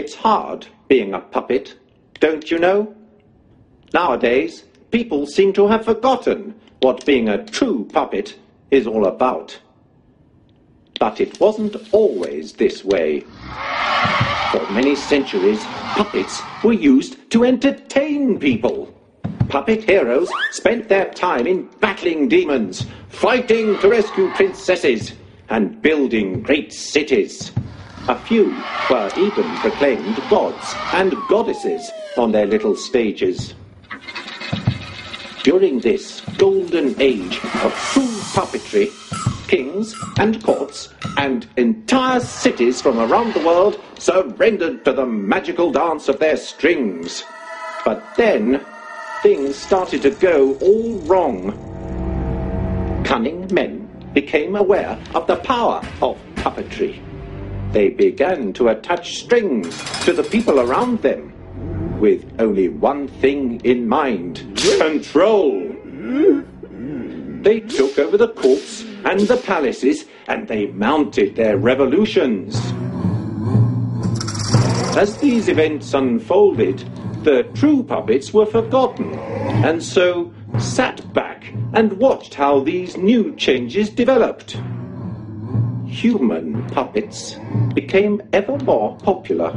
It's hard being a puppet, don't you know? Nowadays, people seem to have forgotten what being a true puppet is all about. But it wasn't always this way. For many centuries, puppets were used to entertain people. Puppet heroes spent their time in battling demons, fighting to rescue princesses, and building great cities. A few were even proclaimed gods and goddesses on their little stages. During this golden age of true puppetry, kings and courts and entire cities from around the world surrendered to the magical dance of their strings. But then, things started to go all wrong. Cunning men became aware of the power of puppetry. They began to attach strings to the people around them, with only one thing in mind: control. They took over the courts and the palaces, and they mounted their revolutions. As these events unfolded, the true puppets were forgotten, and so sat back and watched how these new changes developed. Human puppets became ever more popular,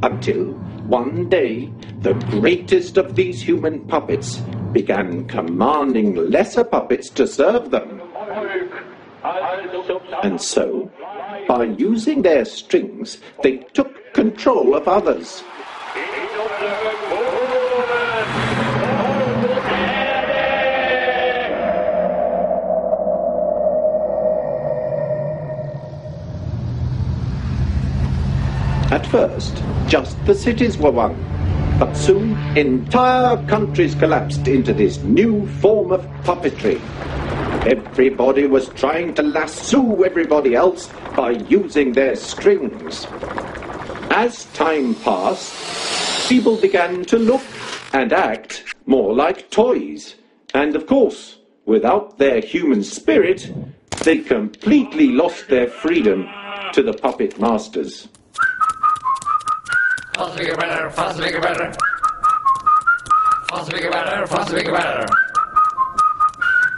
until one day the greatest of these human puppets began commanding lesser puppets to serve them. And so, by using their strings, they took control of others. At first, just the cities were won, but soon entire countries collapsed into this new form of puppetry. Everybody was trying to lasso everybody else by using their strings. As time passed, people began to look and act more like toys. And of course, without their human spirit, they completely lost their freedom to the puppet masters. Faster, bigger, better. Faster, bigger, better. Faster, bigger, better. Faster, bigger, better.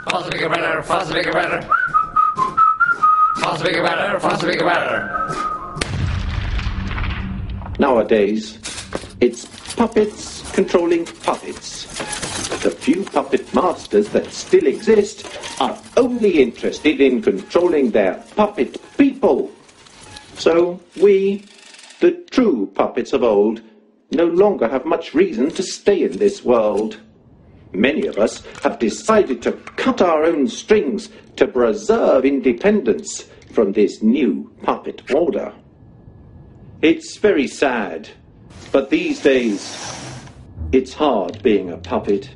Faster, bigger, better. Faster, bigger, better. Faster, bigger, better. Faster, bigger, better. Nowadays, it's puppets controlling puppets. The few puppet masters that still exist are only interested in controlling their puppet people. So we, the true puppets of old, no longer have much reason to stay in this world. Many of us have decided to cut our own strings to preserve independence from this new puppet order. It's very sad, but these days, it's hard being a puppet.